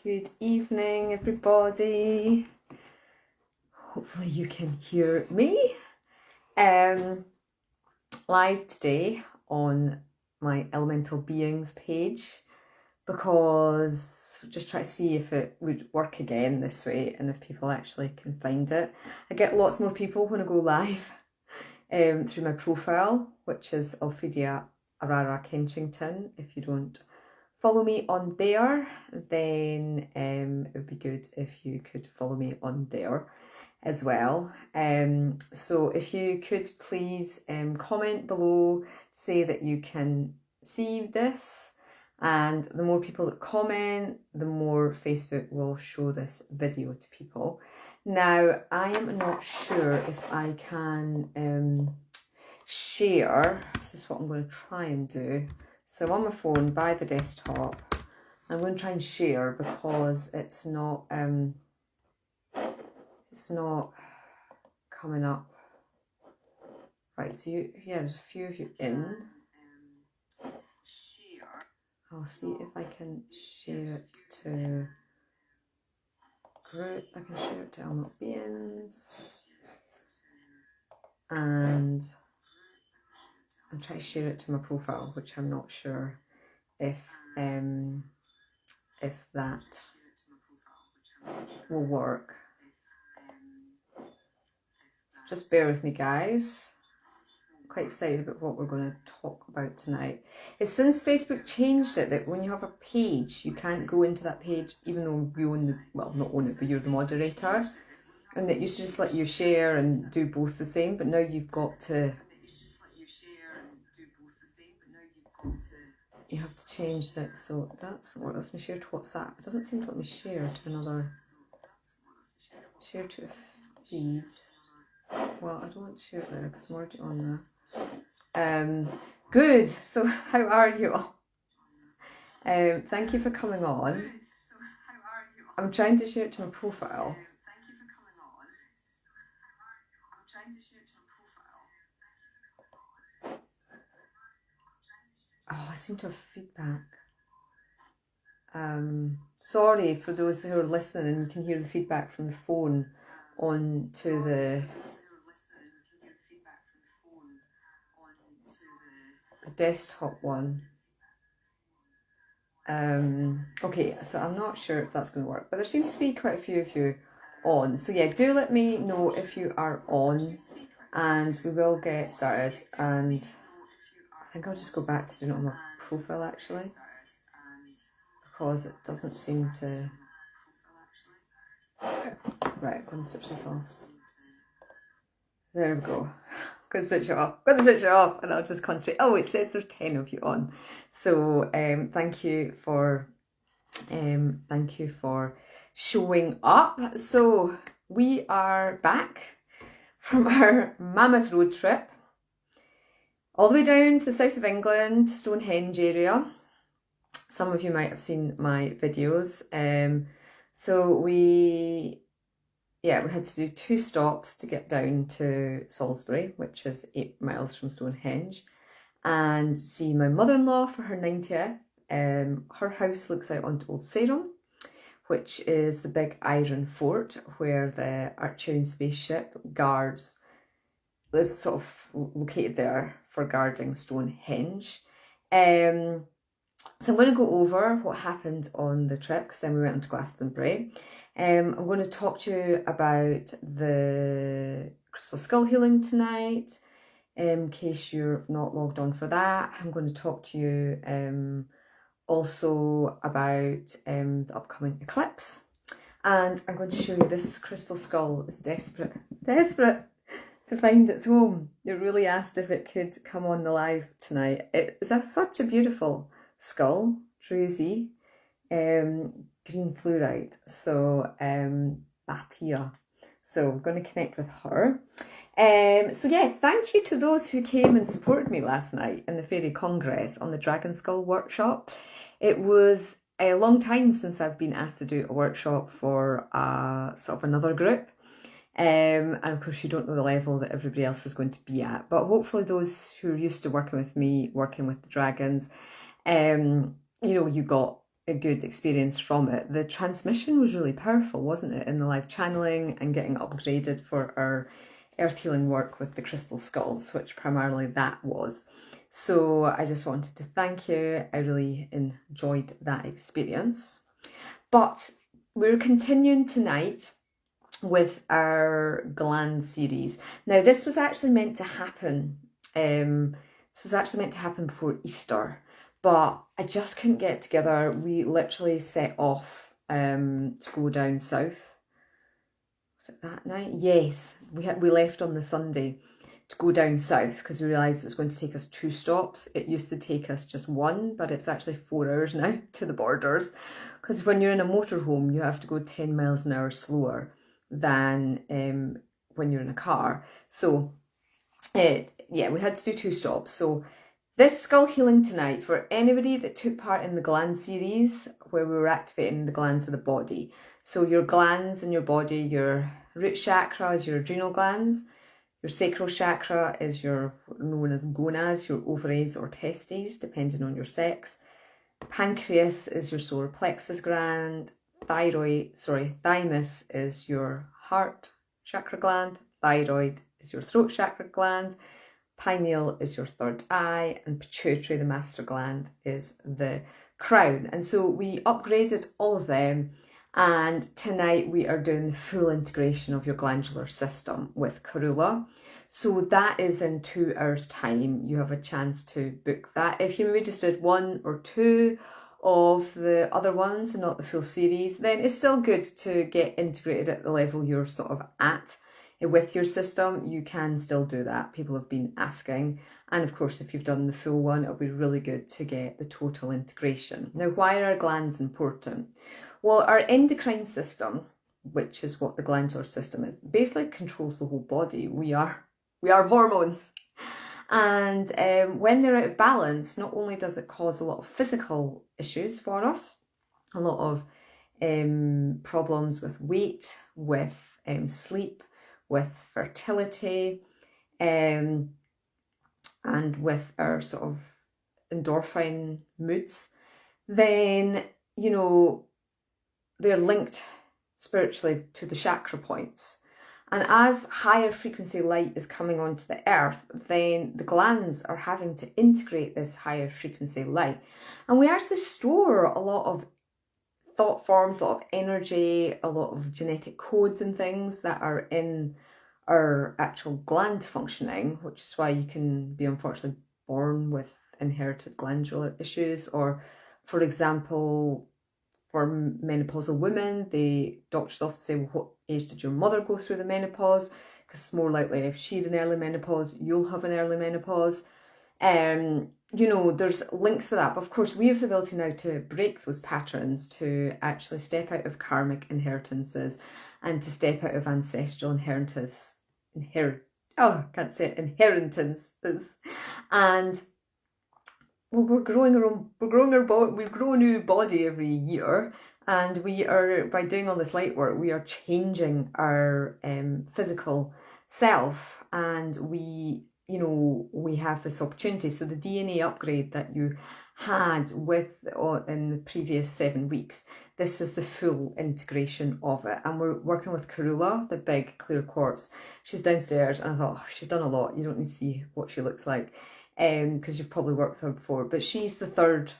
Good evening, everybody. Hopefully you can hear me. Live today on my Elemental Beings page because just try to see if it would work again this way and if people actually can find it. I get lots more people when I go live through my profile, which is Alphedia Arara Kenchington. If you don't follow me on there, then it would be good if you could follow me on there as well. So if you could please comment below, say that you can see this, and the more people that comment, the more Facebook will show this video to people. Now, I am not sure if I can share. This is what I'm going to try and do. So I'm on my phone by the desktop. I'm going to try and share because it's not coming up. Right, so there's a few of you in. I'll see if I can share it to group. I can share it to Elemental Beings. And I'm trying to share it to my profile, which I'm not sure if that will work. So just bear with me, guys. I'm quite excited about what we're going to talk about tonight. It's since Facebook changed it that when you have a page, you can't go into that page even though you own not own it, but you're the moderator. And that used to just let you share and do both the same, but now you've got to. You have to change that, so that's what lets me share to WhatsApp. It doesn't seem to let me share to another. Share to a feed. Well, I don't want to share it there because I'm already on there. Good. So, how are you all? Thank you for coming on. I'm trying to share it to my profile. Oh, I seem to have feedback. Sorry for those who are listening and you can hear the feedback from the phone onto the desktop one. Okay, so I'm not sure if that's going to work, but there seems to be quite a few of you on. So yeah, do let me know if you are on and we will get started. And I think I'll just go back to doing it on my profile actually, because it doesn't seem to. Right, I'm going to switch this off. There we go. Going to switch it off. And I'll just concentrate. Oh, it says there's 10 of you on. So thank you for showing up. So we are back from our mammoth road trip, all the way down to the south of England, Stonehenge area. Some of you might have seen my videos. So we had to do 2 stops to get down to Salisbury, which is 8 miles from Stonehenge, and see my mother-in-law for her 90th. Her house looks out onto Old Sarum, which is the big iron fort where the Arcturian spaceship guards. It's sort of located there for guarding Stonehenge. So I'm going to go over what happened on the trip, because then we went on to Glastonbury. I'm going to talk to you about the Crystal Skull healing tonight, in case you're not logged on for that. I'm going to talk to you also about the upcoming eclipse. And I'm going to show you this crystal skull. It's desperate to find its home. It really asked if it could come on the live tonight. It's such a beautiful skull, druzy, green fluorite, so Batia. So we're going to connect with her. So yeah, thank you to those who came and supported me last night in the Fairy Congress on the Dragon Skull workshop. It was a long time since I've been asked to do a workshop for sort of another group. And of course you don't know the level that everybody else is going to be at, but hopefully those who are used to working with me, working with the dragons, you got a good experience from it. The transmission was really powerful, wasn't it, in the live channeling and getting upgraded for our earth healing work with the crystal skulls, which primarily that was. So I just wanted to thank you. I really enjoyed that experience. But we're continuing tonight with our gland series. Now, this was actually meant to happen. Before Easter, but I just couldn't get together. We literally set off to go down south. Was it that night? Yes, we left on the Sunday to go down south because we realised it was going to take us 2 stops. It used to take us just 1, but it's actually 4 hours now to the borders, because when you're in a motorhome you have to go 10 miles an hour slower than when you're in a car. So yeah, we had to do 2 stops. So this skull healing tonight, for anybody that took part in the gland series where we were activating the glands of the body. So your glands in your body, your root chakra is your adrenal glands, your sacral chakra is your known as gonads, your ovaries or testes, depending on your sex. Pancreas is your solar plexus gland. Thymus is your heart chakra gland. Thyroid is your throat chakra gland. Pineal is your third eye, and pituitary, the master gland, is the crown. And so we upgraded all of them, and tonight we are doing the full integration of your glandular system with Karula. So that is in 2 hours time. You have a chance to book that. If you maybe just did 1 or 2 of the other ones and not the full series, then it's still good to get integrated at the level you're sort of at with your system. You can still do that. People have been asking. And of course, if you've done the full one, it'll be really good to get the total integration. Now, why are our glands important? Well, our endocrine system, which is what the glandular system is, basically controls the whole body. We are hormones. And when they're out of balance, not only does it cause a lot of physical issues for us, a lot of problems with weight, with sleep, with fertility, and with our sort of endorphin moods, then, you know, they're linked spiritually to the chakra points. And as higher frequency light is coming onto the earth, then the glands are having to integrate this higher frequency light. And we actually store a lot of thought forms, a lot of energy, a lot of genetic codes and things that are in our actual gland functioning, which is why you can be unfortunately born with inherited glandular issues. Or, for example, for menopausal women, the doctors often say, well, what age did your mother go through the menopause? Because it's more likely if she had an early menopause, you'll have an early menopause. You know, there's links for that. But of course, we have the ability now to break those patterns, to actually step out of karmic inheritances and to step out of ancestral inheritances. And well, we've grow a new body every year, and we are, by doing all this light work, we are changing our physical self, and we have this opportunity. So the DNA upgrade that you had in the previous 7 weeks, this is the full integration of it. And we're working with Karula, the big clear quartz. She's downstairs, and I thought, she's done a lot. You don't need to see what she looks like, because you've probably worked with her before. But she's the third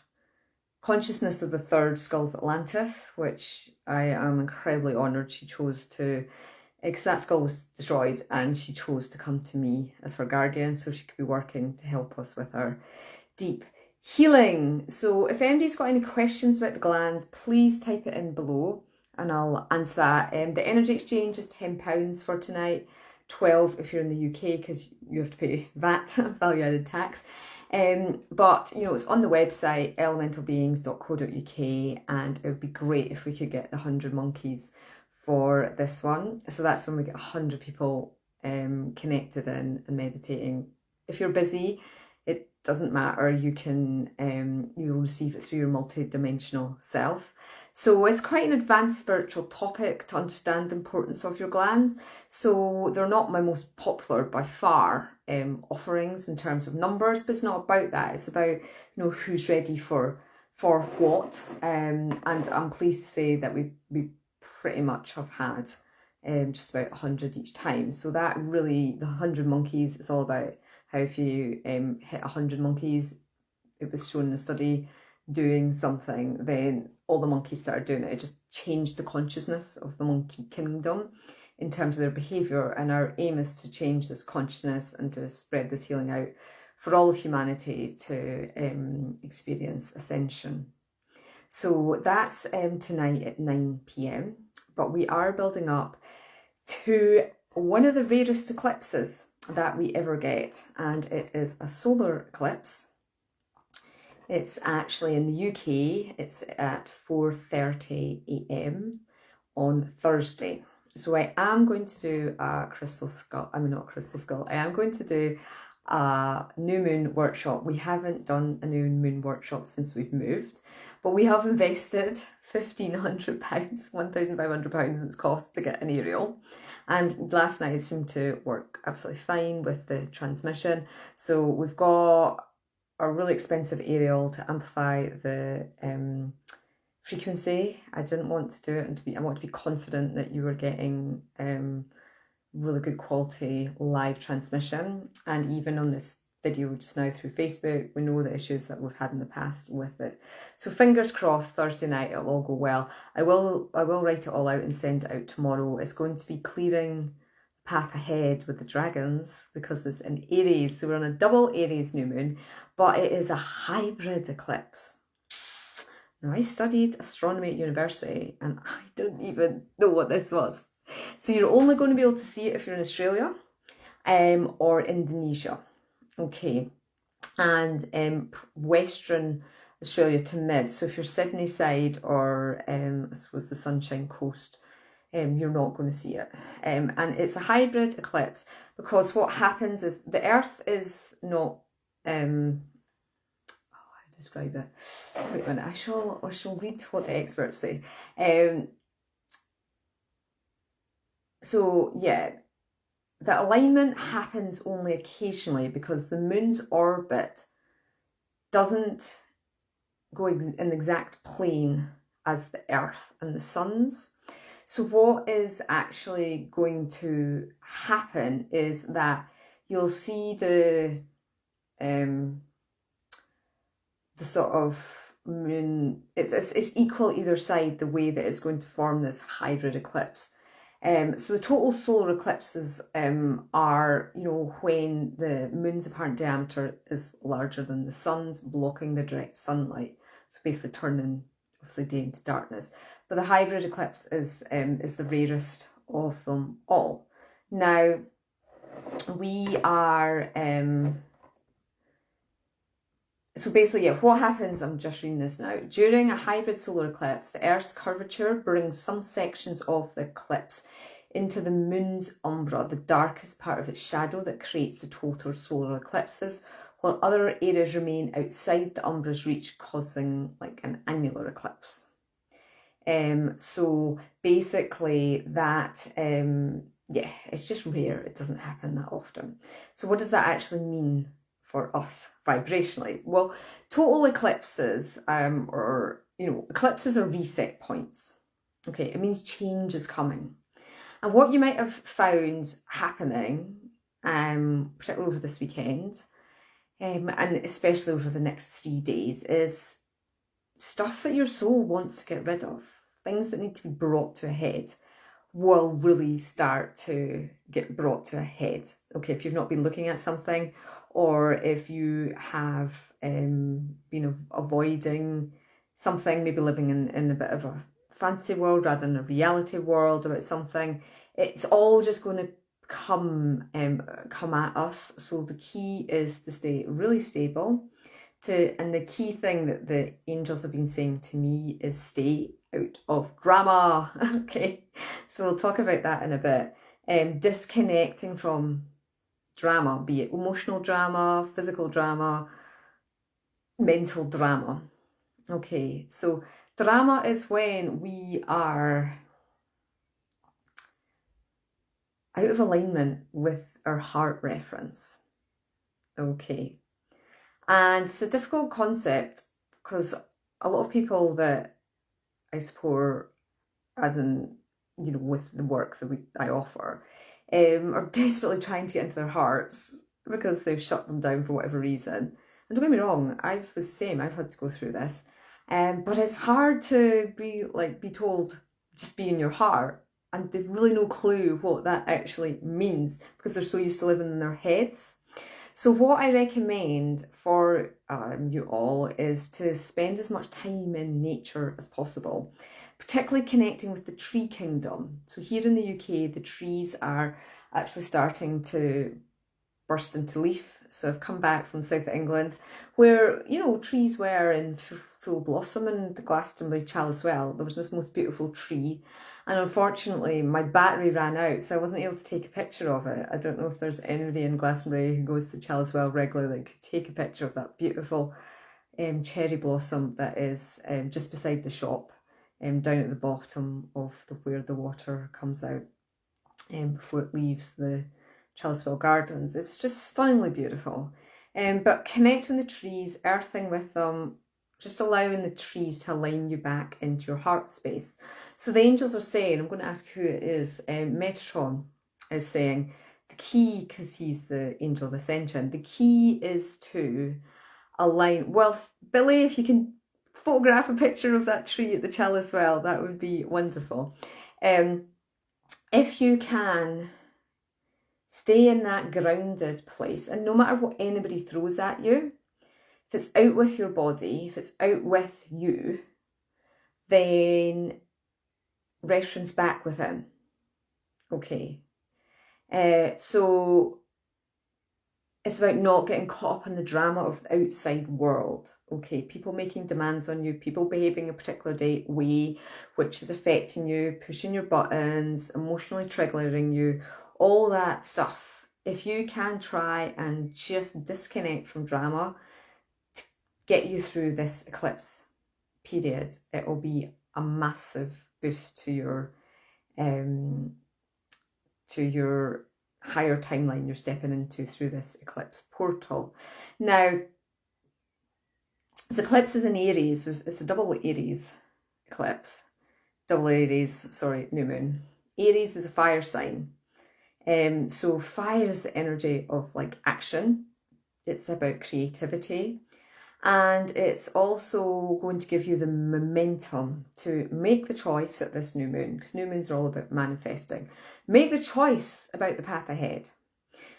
consciousness of the third skull of Atlantis, which I am incredibly honoured she chose to, because that skull was destroyed, and she chose to come to me as her guardian so she could be working to help us with our deep healing. So if anybody's got any questions about the glands, please type it in below and I'll answer that. The energy exchange is £10 for tonight, 12 if you're in the UK, because you have to pay VAT, value added tax. But you know, it's on the website elementalbeings.co.uk, and it would be great if we could get the 100 monkeys for this one. So that's when we get 100 people connected in and meditating. If you're busy, it doesn't matter. You can you'll receive it through your multi-dimensional self. So it's quite an advanced spiritual topic to understand the importance of your glands. So they're not my most popular by far offerings in terms of numbers, but it's not about that. It's about, you know, who's ready for for what, and I'm pleased to say that we pretty much have had just about 100 each time. So that really, the 100 monkeys is all about how if you hit 100 monkeys, it was shown in the study, doing something, then all the monkeys started doing it. It just changed the consciousness of the monkey kingdom in terms of their behaviour, and our aim is to change this consciousness and to spread this healing out for all of humanity to experience ascension. So that's tonight at 9 p.m, but we are building up to one of the rarest eclipses that we ever get, and it is a solar eclipse. It's actually in the UK, it's at 4:30 a.m. on Thursday. So I am going to do a crystal skull, I am going to do a new moon workshop. We haven't done a new moon workshop since we've moved, but we have invested £1,500, £1,500 it's cost to get an aerial. And last night it seemed to work absolutely fine with the transmission. So we've got a really expensive aerial to amplify the frequency. I didn't want to do it, and I want to be confident that you were getting really good quality live transmission. And even on this video just now through Facebook, we know the issues that we've had in the past with it. So fingers crossed Thursday night it'll all go well. I will write it all out and send it out tomorrow. It's going to be clearing path ahead with the dragons because it's in Aries. So we're on a double Aries new moon, but it is a hybrid eclipse. Now, I studied astronomy at university and I didn't even know what this was. So you're only going to be able to see it if you're in Australia or Indonesia. Okay. And Western Australia to mid. So if you're Sydney side or I suppose the Sunshine Coast, you're not going to see it. And it's a hybrid eclipse because what happens is the Earth is not describe it. Wait a minute, I shall read what the experts say. So yeah, the alignment happens only occasionally because the moon's orbit doesn't go in the exact plane as the Earth and the sun's. So what is actually going to happen is that you'll see the sort of moon, it's equal either side the way that it's going to form this hybrid eclipse. So the total solar eclipses are, when the moon's apparent diameter is larger than the sun's, blocking the direct sunlight. So basically turning, obviously, day into darkness. But the hybrid eclipse is the rarest of them all. Now, we are... So basically, what happens, I'm just reading this now. During a hybrid solar eclipse, the Earth's curvature brings some sections of the eclipse into the moon's umbra, the darkest part of its shadow that creates the total solar eclipses, while other areas remain outside the umbra's reach, causing like an annular eclipse. So basically that, it's just rare. It doesn't happen that often. So what does that actually mean for us vibrationally? Well, total eclipses eclipses are reset points. Okay, it means change is coming. And what you might have found happening, particularly over this weekend, and especially over the next 3 days, is stuff that your soul wants to get rid of, things that need to be brought to a head, will really start to get brought to a head. Okay, if you've not been looking at something, or if you have been avoiding something, maybe living in a bit of a fantasy world rather than a reality world about something, it's all just going to come at us. So the key is to stay really stable. And the key thing that the angels have been saying to me is stay out of drama. Okay, so we'll talk about that in a bit. Disconnecting from drama, be it emotional drama, physical drama, mental drama. Okay, so drama is when we are out of alignment with our heart reference. Okay. And it's a difficult concept because a lot of people that I support, as in, you know, with the work that I offer, are desperately trying to get into their hearts because they've shut them down for whatever reason. And don't get me wrong, I was the same, I've had to go through this. But it's hard to be told, just be in your heart, and they've really no clue what that actually means because they're so used to living in their heads. So what I recommend for you all is to spend as much time in nature as possible, particularly connecting with the tree kingdom. So here in the UK, the trees are actually starting to burst into leaf. So I've come back from the south of England where, you know, trees were in full blossom, in the Glastonbury Chalice Well. There was this most beautiful tree. And unfortunately, my battery ran out, so I wasn't able to take a picture of it. I don't know if there's anybody in Glastonbury who goes to Chalice Well regularly that could take a picture of that beautiful cherry blossom that is just beside the shop, down at the bottom of where the water comes out before it leaves the Chalice Well Gardens. It was just stunningly beautiful. But connecting with the trees, earthing with them, just allowing the trees to align you back into your heart space. So the angels are saying, I'm going to ask who it is, Metatron is saying, the key, because he's the angel of ascension, the key is to align. Well, Billy, if you can photograph a picture of that tree at the Chalice Well, that would be wonderful. If you can stay in that grounded place, and no matter what anybody throws at you, if it's out with your body, if it's out with you, then reference back within. Okay. So it's about not getting caught up in the drama of the outside world. Okay, people making demands on you, people behaving a particular way, which is affecting you, pushing your buttons, emotionally triggering you, all that stuff. If you can try and just disconnect from drama to get you through this eclipse period, it will be a massive boost to your higher timeline you're stepping into through this eclipse portal. Now, this eclipse is in Aries. It's a double Aries eclipse. Double Aries, sorry, new moon. Aries is a fire sign. So fire is the energy of like action. It's about creativity. And it's also going to give you the momentum to make the choice at this new moon, because new moons are all about manifesting. Make the choice about the path ahead.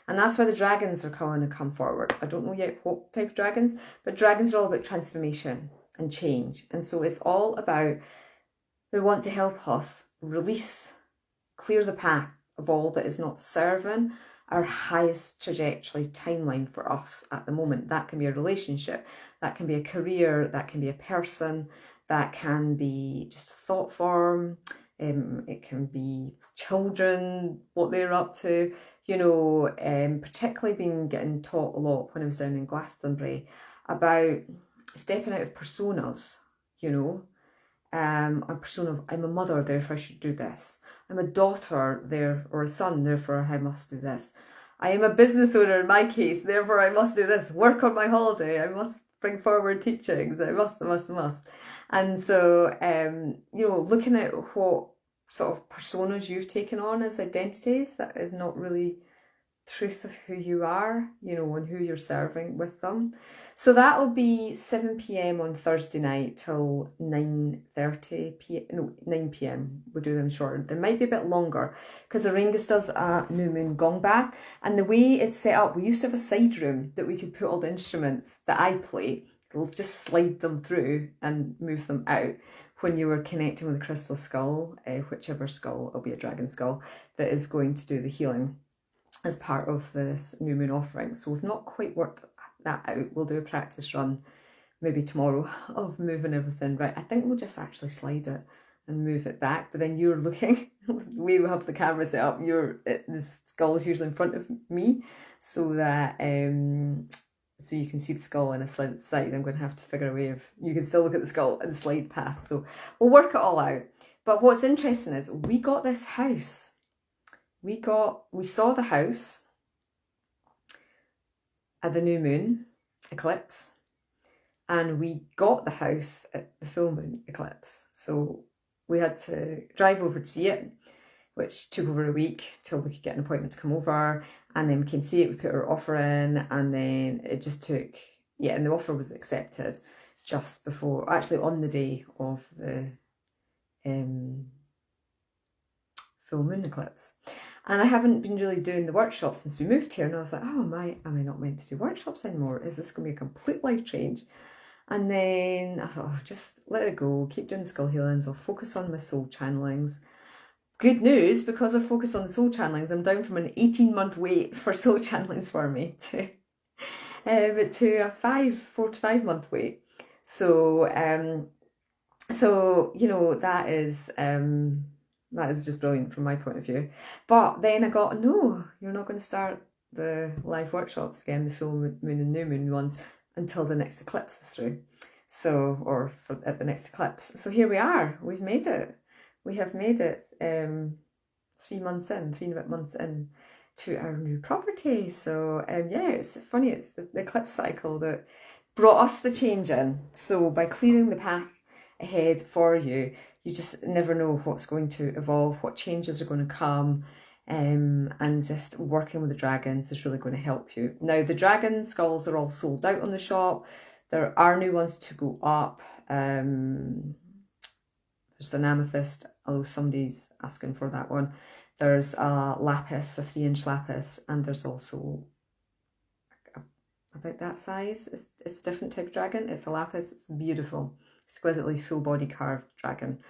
And that's why the dragons are going to come forward. I don't know yet what type of dragons, but dragons are all about transformation and change. And so it's all about, they want to help us release, clear the path of all that is not serving our highest trajectory timeline for us at the moment. That can be a relationship, that can be a career, that can be a person, that can be just a thought form, it can be children, what they're up to, you know, particularly getting taught a lot when I was down in Glastonbury about stepping out of personas, you know, a persona of I'm a mother, therefore I should do this. I'm a daughter there, or a son, therefore I must do this. I am a business owner in my case, therefore I must do this. Work on my holiday, I must bring forward teachings, I must. And so, you know, looking at what sort of personas you've taken on as identities, that is not really truth of who you are, you know, and who you're serving with them. So that will be 7 p.m. on Thursday night till 9:30 p.m. No, 9 p.m. We'll do them shorter. They might be a bit longer because Arangus does a new moon gong bath, and the way it's set up, we used to have a side room that we could put all the instruments that I play. We'll just slide them through and move them out when you were connecting with the crystal skull, whichever skull, it'll be a dragon skull, that is going to do the healing as part of this new moon offering. So we've not quite worked that out. We'll do a practice run maybe tomorrow of moving everything. Right, I think we'll just actually slide it and move it back, but then you're looking, we will have the camera set up, the skull is usually in front of me, so that so you can see the skull in a side. I'm going to have to figure a way of, you can still look at the skull and slide past, so we'll work it all out. But what's interesting is we got this house. We saw the house at the new moon eclipse, and we got the house at the full moon eclipse. So we had to drive over to see it, which took over a week till we could get an appointment to come over. And then we came see it, we put our offer in, and then it just took, yeah, and the offer was accepted just before, actually on the day of the full moon eclipse. And I haven't been really doing the workshops since we moved here, and I was like, oh, am I not meant to do workshops anymore? Is this going to be a complete life change? And then I thought, oh, just let it go, keep doing skull healings, I'll focus on my soul channelings. Good news, because I focus on the soul channelings, I'm down from an 18-month wait for soul channelings for me to a 4 to 5 month wait. So you know, that is just brilliant from my point of view. But then I got, no, you're not going to start the live workshops again, the full moon and new moon ones, until the next eclipse is through. So, or at the next eclipse. So here we are, we've made it. We have made it 3 and a bit months in to our new property. So yeah, it's funny, it's the eclipse cycle that brought us the change in. So by clearing the path ahead for you, you just never know what's going to evolve, what changes are going to come, and just working with the dragons is really going to help you. Now, the dragon skulls are all sold out on the shop. There are new ones to go up. There's an amethyst, although somebody's asking for that one. There's a lapis, a 3-inch lapis, and there's also about that size. It's a different type of dragon. It's a lapis. It's beautiful, exquisitely full body carved dragon.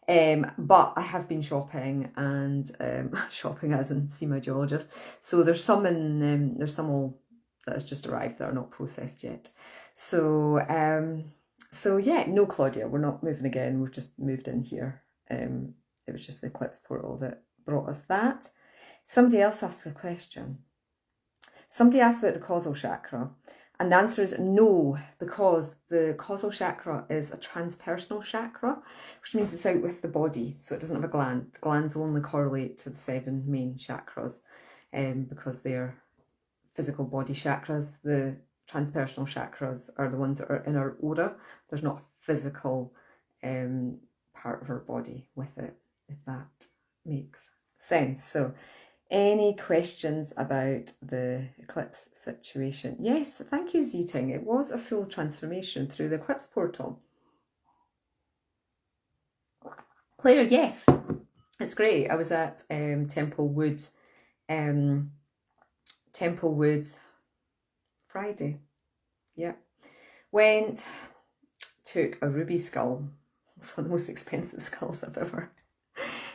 But I have been shopping, and shopping as in see my geologist. So there's some in there's some all that has just arrived that are not processed yet. So yeah, no, Claudia, we're not moving again. We've just moved in here. It was just the eclipse portal that brought us that. Somebody else asked a question. Somebody asked about the causal chakra, and the answer is no, because the causal chakra is a transpersonal chakra, which means it's out with the body, so it doesn't have a gland. The glands only correlate to the 7 main chakras, because they're physical body chakras. The transpersonal chakras are the ones that are in our aura. There's not a physical part of our body with it, if that makes sense. So any questions about the eclipse situation? Yes, thank you, Zeeting. It was a full transformation through the eclipse portal. Claire, yes, it's great. I was at Temple Woods Friday. Yeah. Went, took a ruby skull. It's one of the most expensive skulls I've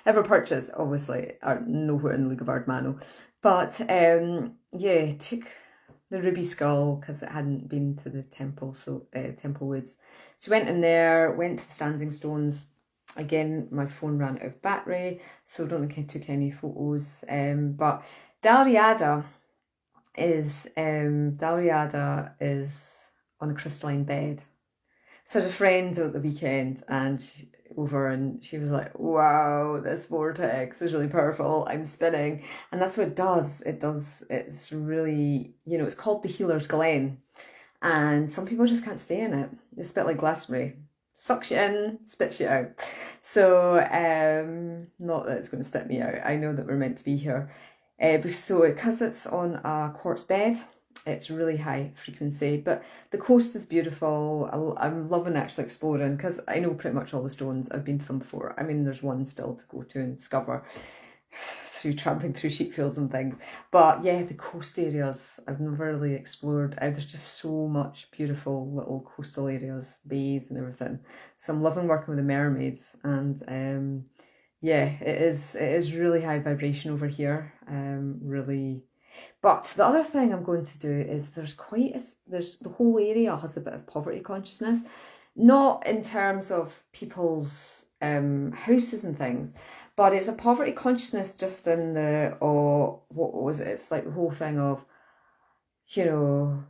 ever purchased, obviously, are nowhere in Lugabard Manor. But yeah, took the ruby skull because it hadn't been to the temple, so Temple Woods. So went in there, went to the standing stones. Again, my phone ran out of battery, so I don't think I took any photos. But Dalriada is on a crystalline bed. So I had a friend at the weekend and she was like, wow, this vortex is really powerful, I'm spinning. And that's what it does. It's really, you know, it's called the Healer's Glen. And some people just can't stay in it. It's a bit like Glastonbury. Sucks you in, spits you out. So, not that it's going to spit me out. I know that we're meant to be here. So because it's on a quartz bed, it's really high frequency, but the coast is beautiful. I'm loving actually exploring because I know pretty much all the stones. I've been to them before. I mean, there's one still to go to and discover through tramping through sheep fields and things. But yeah, the coast areas I've never really explored. There's just so much beautiful little coastal areas, bays and everything. So I'm loving working with the mermaids, and yeah, it is really high vibration over here. Really. But the other thing I'm going to do is there's the whole area has a bit of poverty consciousness, not in terms of people's houses and things, but it's a poverty consciousness just in the, what was it? It's like the whole thing of, you know,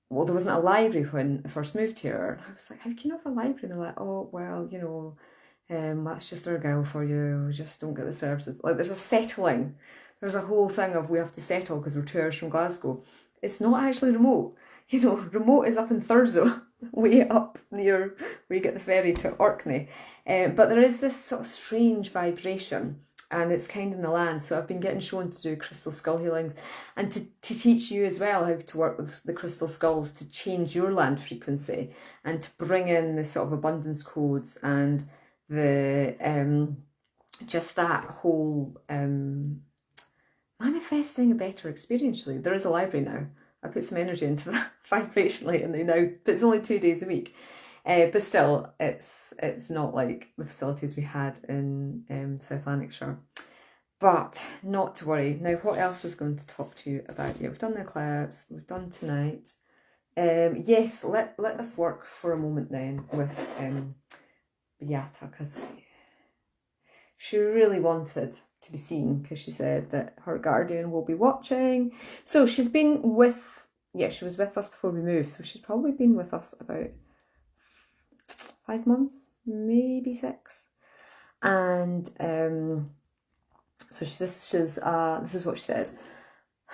well, there wasn't a library when I first moved here. I was like, how can you have a library? And they're like, oh, well, you know, that's just our girl for you. We just don't get the services. Like, there's a settling. There's a whole thing of we have to settle because we're 2 hours from Glasgow. It's not actually remote. You know, remote is up in Thurso. way up near where you get the ferry to Orkney. But there is this sort of strange vibration, and it's kind of in the land. So I've been getting shown to do crystal skull healings and to teach you as well how to work with the crystal skulls to change your land frequency and to bring in the sort of abundance codes and the just that whole manifesting a better experience. Really, there is a library now. I put some energy into that vibrationally, and they now. But it's only 2 days a week. But still, it's not like the facilities we had in South Lanarkshire. But not to worry. Now, what else was going to talk to you about? Yeah, we've done the eclipse. We've done tonight. Yes, let us work for a moment then with Batia, because she really wanted to be seen, because she said that her guardian will be watching. So she's been with, she was with us before we moved, so she's probably been with us about 5 months, maybe 6. And so this is what she says.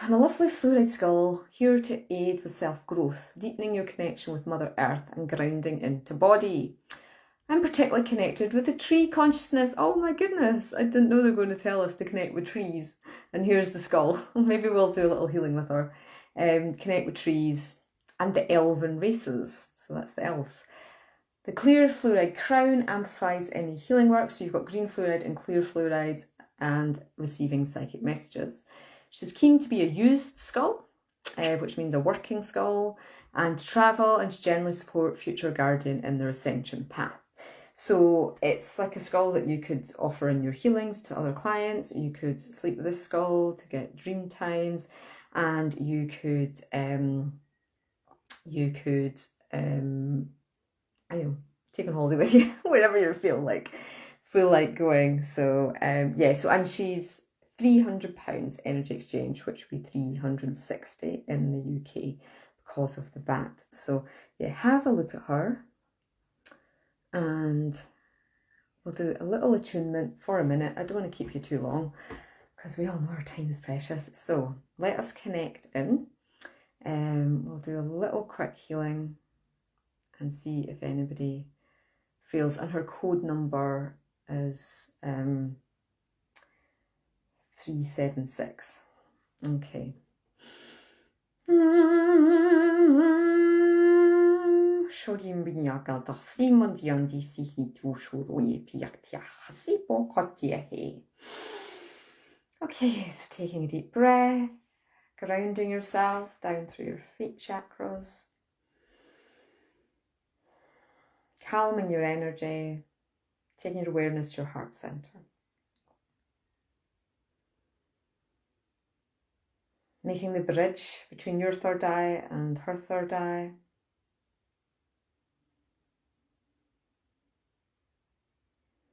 I'm a lovely fluoride skull, here to aid with self-growth, deepening your connection with Mother Earth and grounding into body. I'm particularly connected with the tree consciousness. Oh my goodness, I didn't know they were going to tell us to connect with trees. And here's the skull. Maybe we'll do a little healing with her. Connect with trees and the elven races. So that's the elves. The clear fluoride crown amplifies any healing work. So you've got green fluoride and clear fluoride and receiving psychic messages. She's keen to be a used skull, which means a working skull, and to travel and to generally support future guardian in their ascension path. So it's like a skull that you could offer in your healings to other clients. You could sleep with this skull to get dream times, and you could take on holiday with you wherever you feel like going. So so, and she's £300 energy exchange, which would be 360 in the UK because of the VAT. So yeah, have a look at her, and we'll do a little attunement for a minute. I don't want to keep you too long because we all know our time is precious. So let us connect in. We'll do a little quick healing and see if anybody feels. And her code number is 376. Okay. Okay, so taking a deep breath, grounding yourself down through your feet chakras, calming your energy, taking your awareness to your heart center. Making the bridge between your third eye and her third eye.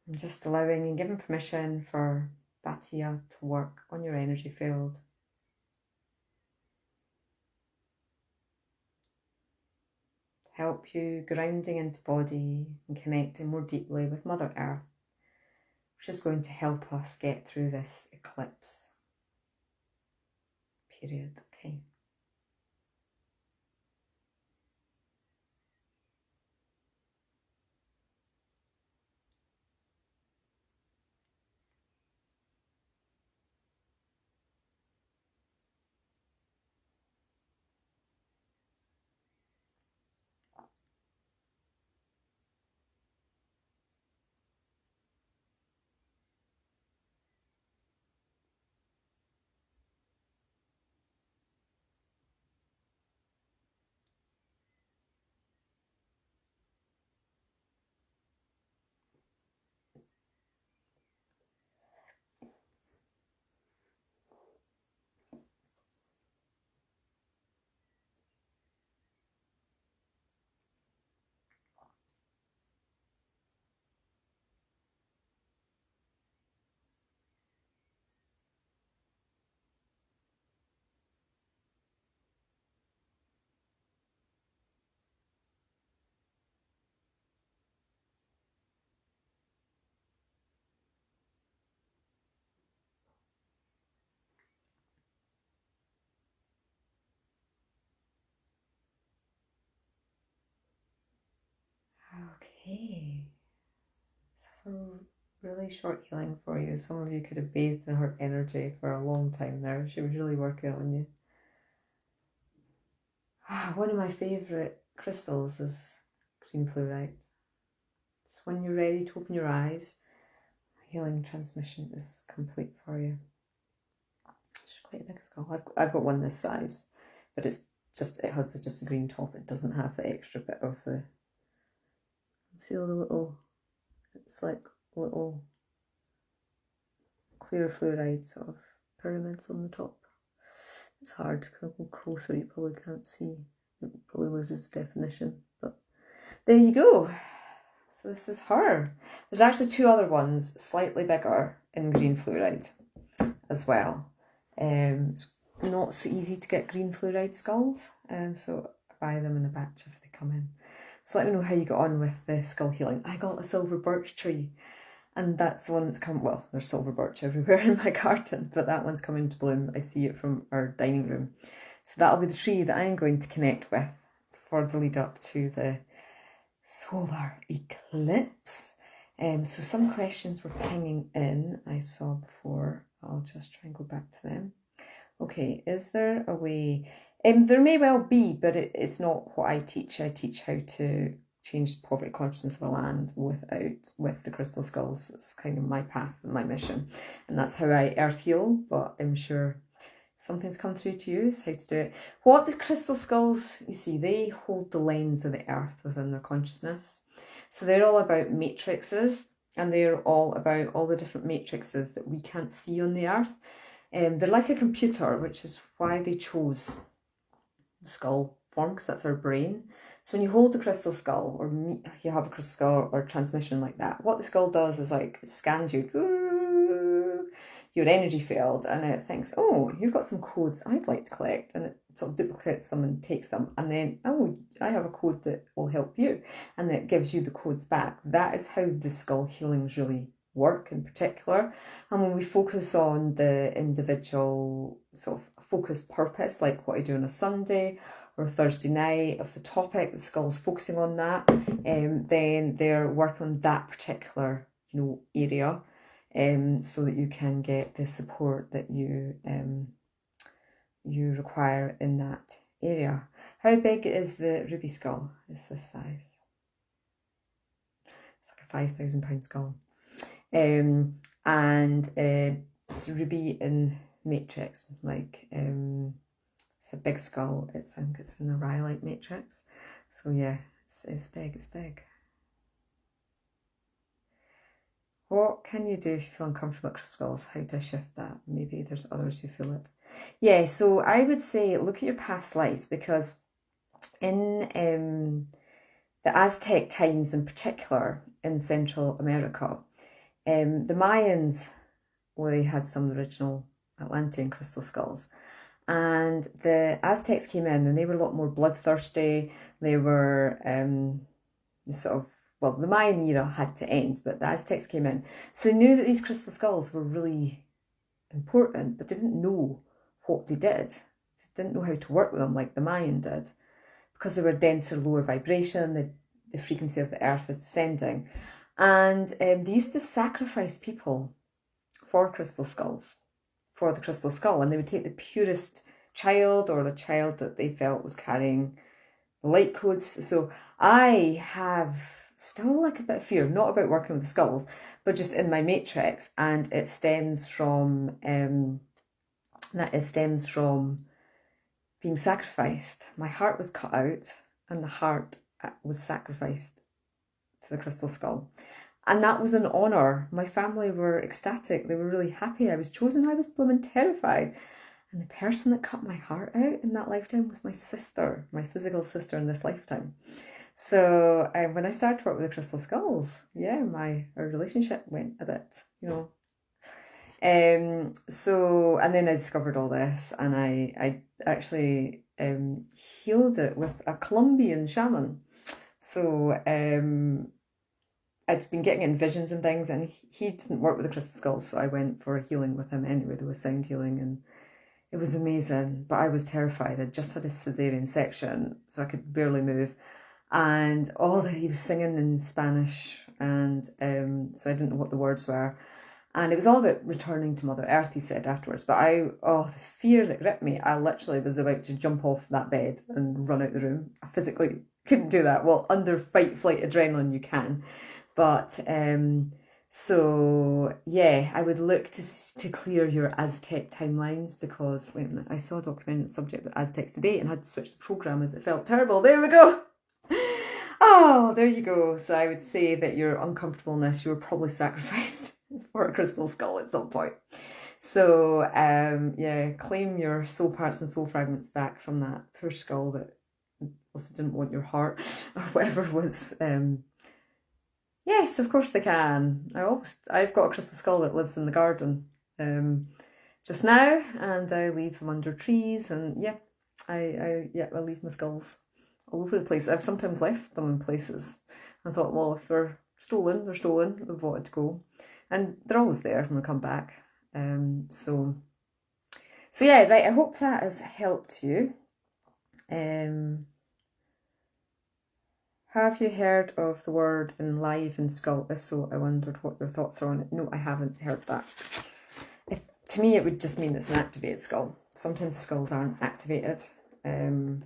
And just allowing and giving permission for Batia to work on your energy field. Help you grounding into body and connecting more deeply with Mother Earth, which is going to help us get through this eclipse period. Okay. Okay. So really short healing for you. Some of you could have bathed in her energy for a long time now. She was really working on you. One of my favourite crystals is green fluorite. So when you're ready to open your eyes, healing transmission is complete for you. It's quite a big skull. I've got one this size, but it has just a green top. It doesn't have the extra bit of the, see all the little, it's like little clear fluoride sort of pyramids on the top. It's hard because I'll go closer, you probably can't see. It probably loses the definition, but there you go. So this is her. There's actually two other ones, slightly bigger, in green fluoride as well. It's not so easy to get green fluoride skulls, so I buy them in a batch if they come in. So let me know how you got on with the skull healing. I got a silver birch tree, and that's the one that's come, well, there's silver birch everywhere in my garden, but that one's coming to bloom. I see it from our dining room. So that'll be the tree that I'm going to connect with for the lead up to the solar eclipse. So some questions were pinging in, I saw before. I'll just try and go back to them. Okay, is there a way? There may well be, but it's not what I teach. I teach how to change the poverty consciousness of a land with the crystal skulls. It's kind of my path and my mission, and that's how I earth heal. But I'm sure something's come through to you is how to do it. What the crystal skulls, you see, they hold the lens of the earth within their consciousness. So they're all about matrices, and they're all about all the different matrices that we can't see on the earth. They're like a computer, which is why they chose the skull form, because that's our brain. So when you hold the crystal skull, or you have a crystal skull or transmission like that, what the skull does is like it scans you, your energy field, and it thinks, oh, you've got some codes I'd like to collect, and it sort of duplicates them and takes them, and then, oh, I have a code that will help you, and it gives you the codes back. That is how the skull healings really work in particular. And when we focus on the individual sort of focused purpose, like what I do on a Sunday or Thursday night, of the topic, the skull's focusing on that, then they're working on that particular, area, so that you can get the support that you require in that area. How big is the ruby skull? It's this size. It's like a £5,000 skull. And it's ruby in matrix, like it's a big skull. I think it's in the rhyolite matrix. So yeah, it's big, it's big. What can you do if you feel uncomfortable at crystal skulls? How to shift that? Maybe there's others who feel it. Yeah, so I would say look at your past lives, because in the Aztec times in particular in Central America, the Mayans, they had some some Atlantean crystal skulls, and the Aztecs came in and they were a lot more bloodthirsty. They were the Mayan era had to end, but the Aztecs came in. So they knew that these crystal skulls were really important, but they didn't know what they did. They didn't know how to work with them like the Mayan did, because they were denser, lower vibration, the frequency of the earth was descending. And they used to sacrifice people for crystal skulls, for the crystal skull, and they would take the purest child or the child that they felt was carrying the light codes. So I have still like a bit of fear, not about working with the skulls, but just in my matrix, and it stems from being sacrificed. My heart was cut out, and the heart was sacrificed to the crystal skull. And that was an honour. My family were ecstatic. They were really happy I was chosen. I was blooming terrified. And the person that cut my heart out in that lifetime was my sister, my physical sister in this lifetime. So when I started to work with the crystal skulls, yeah, our relationship went a bit, and then I discovered all this, and I actually healed it with a Colombian shaman. So I'd been getting in visions and things, and he didn't work with the crystal skulls, so I went for a healing with him anyway. There was sound healing, and it was amazing, but I was terrified. I'd just had a cesarean section, so I could barely move. and he was singing in Spanish, and so I didn't know what the words were. And it was all about returning to Mother Earth, he said afterwards. But the fear that gripped me, I literally was about to jump off that bed and run out the room. I physically couldn't do that. Well, under fight, flight, adrenaline, you can. But, so yeah, I would look to clear your Aztec timelines, because, wait a minute, I saw a documentary on the subject of Aztecs today and had to switch the programme as it felt terrible. There we go. Oh, there you go. So I would say that your uncomfortableness, you were probably sacrificed for a crystal skull at some point. So yeah, claim your soul parts and soul fragments back from that poor skull that also didn't want your heart or whatever was. Yes, of course they can. I've got a crystal skull that lives in the garden just now, and I leave them under trees, and yeah, I leave my skulls all over the place. I've sometimes left them in places. I thought, well, if they're stolen, they're stolen. They've wanted to go. And they're always there when we come back. So yeah, right, I hope that has helped you. Have you heard of the word enliven skull? If so, I wondered what your thoughts are on it. No, I haven't heard that. To me, it would just mean it's an activated skull. Sometimes the skulls aren't activated. In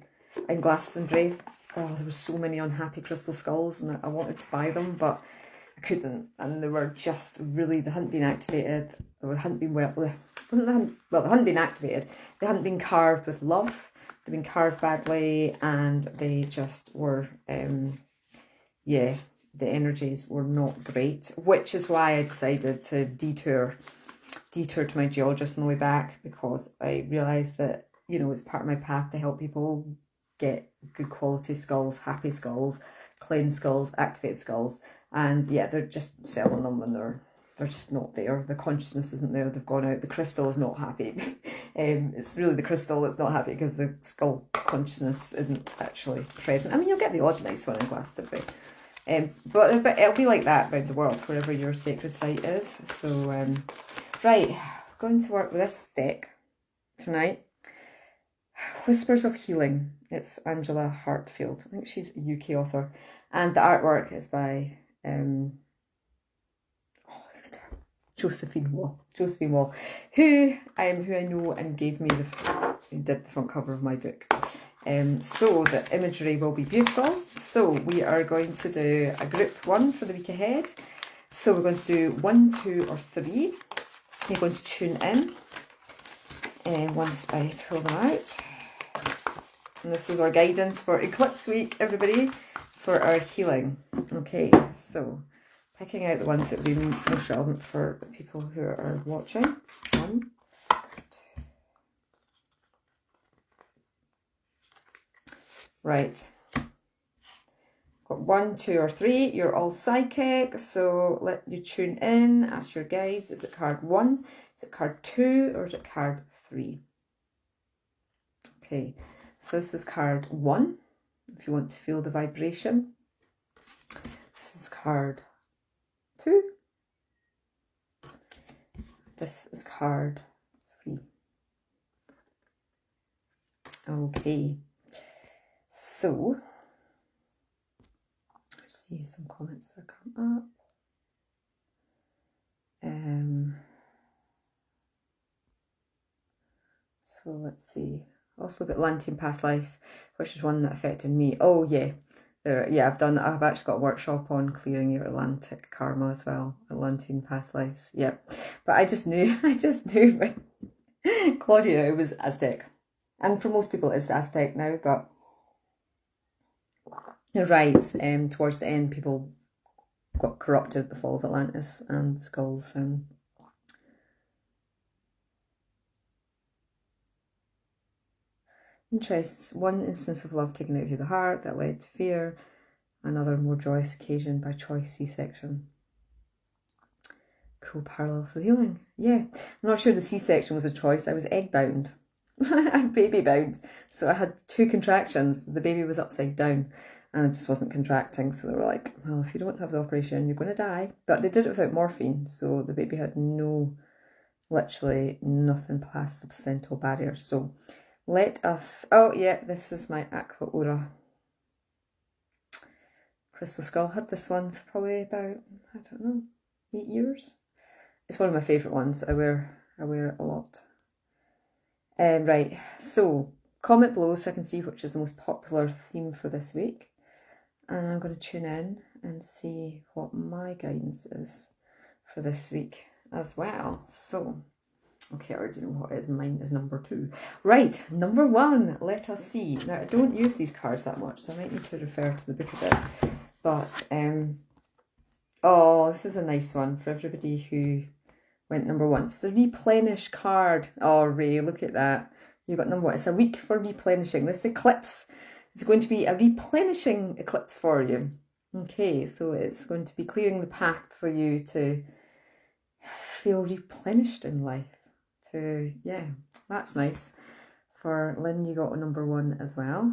Glastonbury, there were so many unhappy crystal skulls, and I wanted to buy them, but I couldn't, and they were just really, they hadn't been activated, they hadn't been they hadn't been activated, they hadn't been carved with love, they'd been carved badly, and they just were, the energies were not great, which is why I decided to detour to my geologist on the way back, because I realised that, it's part of my path to help people get good quality skulls, happy skulls, cleansed skulls, activated skulls. And yeah, they're just selling them when they're just not there. The consciousness isn't there. They've gone out. The crystal is not happy. It's really the crystal that's not happy, because the skull consciousness isn't actually present. I mean, you'll get the odd nice one in Glastonbury. But it'll be like that around the world, wherever your sacred site is. So, right, going to work with this deck tonight. Whispers of Healing. It's Angela Hartfield. I think she's a UK author. And the artwork is by Josephine Wall, who I know and gave me did the front cover of my book. So the imagery will be beautiful. So we are going to do a group 1 for the week ahead. So we're going to do 1, 2, or 3. You're going to tune in once I pull them out. And this is our guidance for Eclipse Week, everybody, for our healing. Okay, so picking out the ones that would be most relevant for the people who are watching. 1, 2. Right. Got 1, 2, or 3. You're all psychic, so let you tune in. Ask your guides, is it card 1? Is it card 2? Or is it card 3? Okay, so this is card 1, if you want to feel the vibration. This is card 2. This is card 3. Okay, so let's see some comments that come up. So let's see. Also got Atlantean Past Life, which is one that affected me. Oh yeah, I've actually got a workshop on clearing your Atlantic karma as well. Atlantean Past Lives. Yep. But I just knew with Claudia it was Aztec. And for most people it's Aztec now, but you're right, towards the end people got corrupted at the fall of Atlantis and skulls interests. One instance of love taken out of you, the heart, that led to fear. Another more joyous occasion by choice, C-section. Cool parallel for healing. Yeah, I'm not sure the C-section was a choice. I was egg bound. I'm baby bound. So I had 2 contractions. The baby was upside down and it just wasn't contracting. So they were like, well, if you don't have the operation, you're going to die. But they did it without morphine. So the baby had literally nothing past the placental barrier. So let us, oh yeah, this is my Aqua Aura Crystal Skull. Had this one for probably about, I don't know, 8 years. It's one of my favourite ones. I wear it a lot. Right, so comment below so I can see which is the most popular theme for this week. And I'm going to tune in and see what my guidance is for this week as well. So, okay, I already know what it is. Mine is number 2. Right, number 1, let us see. Now, I don't use these cards that much, so I might need to refer to the book a bit. But, oh, this is a nice one for everybody who went number 1. It's the replenish card. Oh, Ray, look at that. You got number 1. It's a week for replenishing. This eclipse is going to be a replenishing eclipse for you. Okay, so it's going to be clearing the path for you to feel replenished in life. Yeah, that's nice. For Lynn, you got a number 1 as well.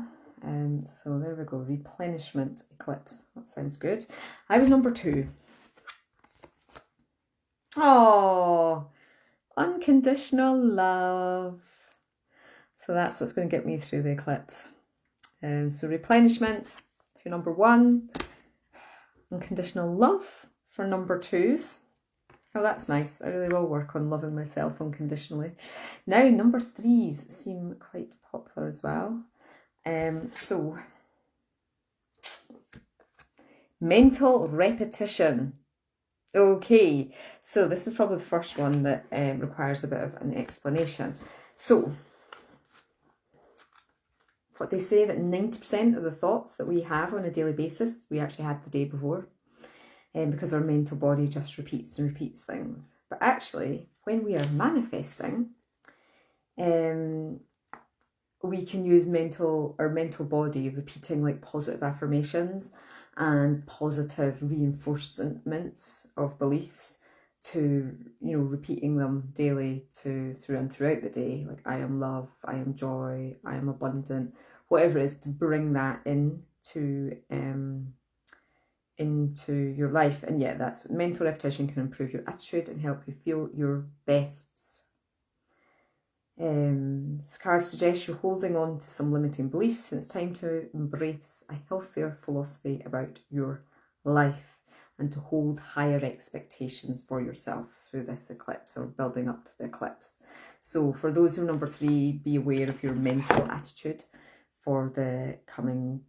So there we go, replenishment eclipse. That sounds good. I was number 2. Oh, unconditional love. So that's what's going to get me through the eclipse. So replenishment for number 1. Unconditional love for number 2s. Oh, that's nice. I really will work on loving myself unconditionally. Now, number 3s seem quite popular as well. So, mental repetition. Okay, so this is probably the first one that requires a bit of an explanation. So, what they say that 90% of the thoughts that we have on a daily basis, we actually had the day before. Because our mental body just repeats and repeats things. But actually, when we are manifesting, we can use our mental body repeating like positive affirmations and positive reinforcements of beliefs to, repeating them daily through and throughout the day. Like, I am love, I am joy, I am abundant, whatever it is, to bring that into your life. And yeah, that's mental repetition can improve your attitude and help you feel your best. This card suggests you're holding on to some limiting beliefs, and it's time to embrace a healthier philosophy about your life and to hold higher expectations for yourself through this eclipse or building up to the eclipse. So for those who are number 3, be aware of your mental attitude for the coming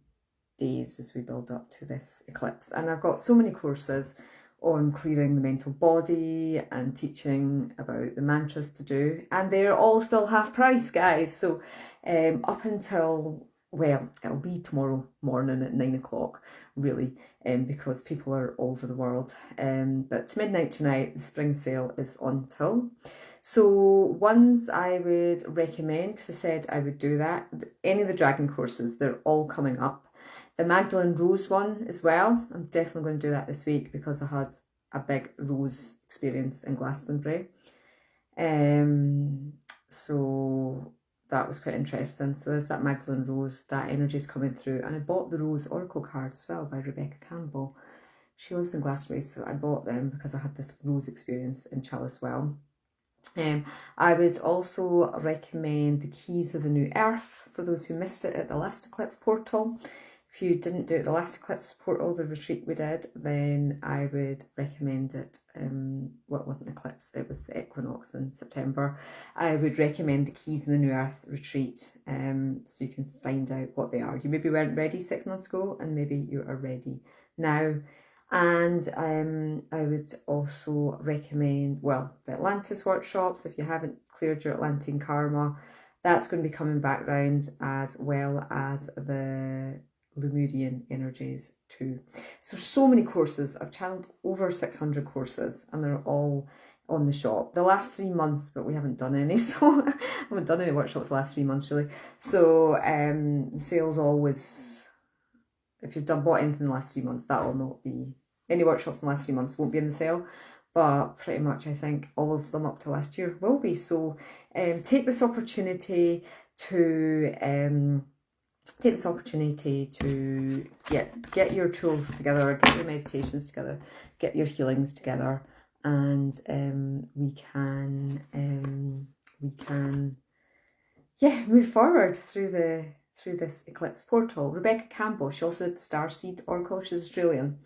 days as we build up to this eclipse. And I've got so many courses on clearing the mental body and teaching about the mantras to do, and they're all still half price, guys. So up until, well, it'll be tomorrow morning at 9 o'clock really, because people are all over the world, but to midnight tonight the spring sale is on till. So ones I would recommend, because I said I would do that, any of the dragon courses, they're all coming up. The Magdalene Rose one as well. I'm definitely going to do that this week because I had a big rose experience in Glastonbury. So that was quite interesting. So there's that Magdalene Rose, that energy is coming through. And I bought the Rose Oracle cards as well by Rebecca Campbell. She lives in Glastonbury, so I bought them because I had this rose experience in Chell as well. I would also recommend the Keys of the New Earth for those who missed it at the last eclipse portal. If you didn't do it the last eclipse portal, the retreat we did, then I would recommend it. Well, it wasn't eclipse, it was the equinox in September. I would recommend the Keys in the New Earth retreat, so you can find out what they are. You maybe weren't ready 6 months ago, and maybe you are ready now. And I would also recommend, well, the Atlantis workshops. If you haven't cleared your Atlantean karma, that's going to be coming back round, as well as the Lemurian energies too. So many courses. I've channeled over 600 courses, and they're all on the shop. The last 3 months, but we haven't done any, so I haven't done any workshops the last 3 months really. So sales always, if you've bought anything in the last 3 months, that will not be, any workshops in the last 3 months won't be in the sale, but pretty much I think all of them up to last year will be. So take this opportunity to get your tools together, get your meditations together, get your healings together, and we can move forward through through this eclipse portal. Rebecca Campbell, she also did the Starseed Oracle. She's Australian,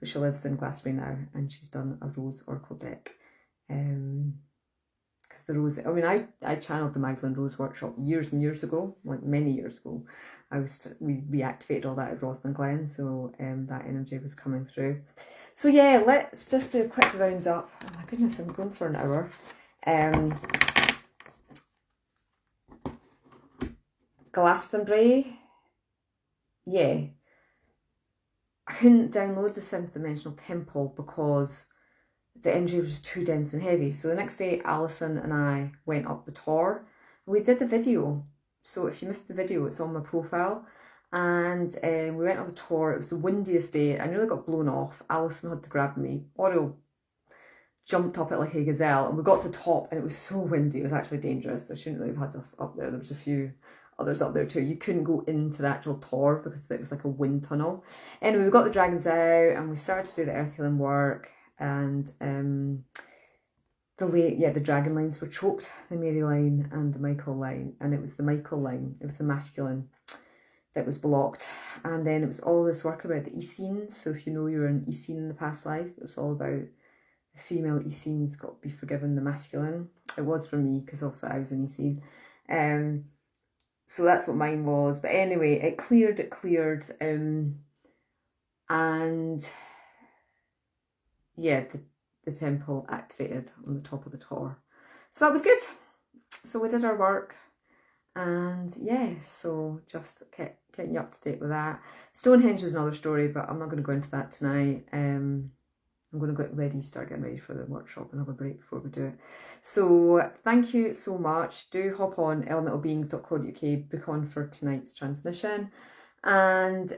but she lives in Glasgow now, and she's done a Rose Oracle deck. Because the Rose, I mean, I channeled the Magdalene Rose workshop years and years ago, like many years ago. We reactivated all that at Rosalind Glen, so that energy was coming through. So yeah, let's just do a quick round up. Oh my goodness, I'm going for an hour. Glastonbury, yeah. I couldn't download the 7th Dimensional Temple because the energy was too dense and heavy. So the next day, Alison and I went up the Tor. We did a video. So if you missed the video, it's on my profile. And we went up the Tor. It was the windiest day. I nearly got blown off. Alison had to grab me. Oriel jumped up it like a gazelle, and we got to the top, and it was so windy. It was actually dangerous. I shouldn't really have had us up there. There was a few others up there too. You couldn't go into the actual Tor because it was like a wind tunnel. Anyway, we got the dragons out, and we started to do the earth healing work, and the dragon lines were choked, the Mary line and the Michael line, and it was the Michael line, it was the masculine that was blocked. And then it was all this work about the Essene. So if you know you're an Essene in the past life, it was all about the female Essene's got to be forgiven the masculine. It was for me because obviously I was an Essene. So that's what mine was. But anyway, it cleared, and yeah, the temple activated on the top of the Tor. So that was good. So we did our work, and yeah, so just getting you up to date with that. Stonehenge was another story, but I'm not going to go into that tonight. I'm going to start getting ready for the workshop and have a break before we do it. So thank you so much. Do hop on elementalbeings.co.uk, book on for tonight's transmission, and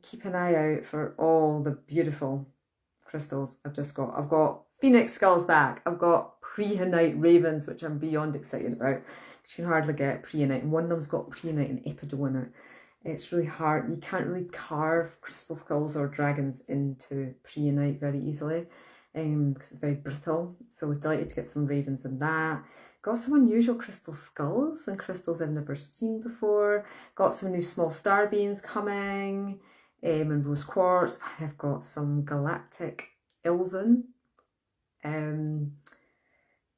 keep an eye out for all the beautiful crystals I've got Phoenix Skulls back. I've got Prehenite Ravens, which I'm beyond excited about. You can hardly get Prehenite, and one of them's got Prehenite and Epido in it. It's really hard. You can't really carve crystal skulls or dragons into Prehenite very easily because it's very brittle. So I was delighted to get some ravens in that. Got some unusual crystal skulls and crystals I've never seen before. Got some new small star beings coming. And rose quartz. I've got some galactic Ilven.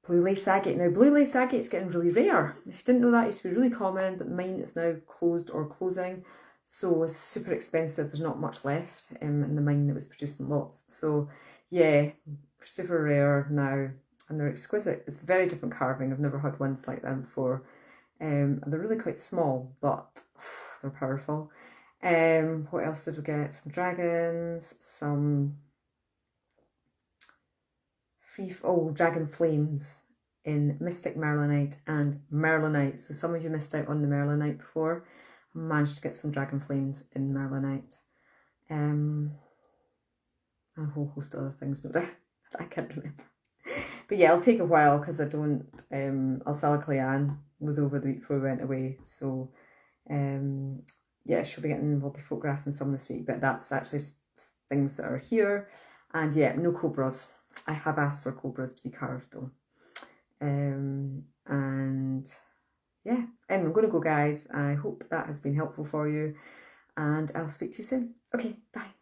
Blue lace agate. Now, blue lace agate's getting really rare. If you didn't know that, it used to be really common, but mine is now closed or closing. So it's super expensive. There's not much left in the mine that was producing lots. So yeah, super rare now. And they're exquisite. It's very different carving. I've never had ones like them before. And they're really quite small, but they're powerful. What else did we get? Some dragons, some dragon flames in Mystic Merlinite and Merlinite. So some of you missed out on the Merlinite before. I managed to get some dragon flames in Merlinite. A whole host of other things, no, I can't remember. But yeah, it'll take a while because I don't. Alcala Cleanne was over the week before we went away, so yeah, we'll be photographing some this week, but that's actually things that are here. And yeah, no cobras. I have asked for cobras to be carved though. And yeah, anyway, I'm going to go, guys. I hope that has been helpful for you, and I'll speak to you soon. Okay, bye.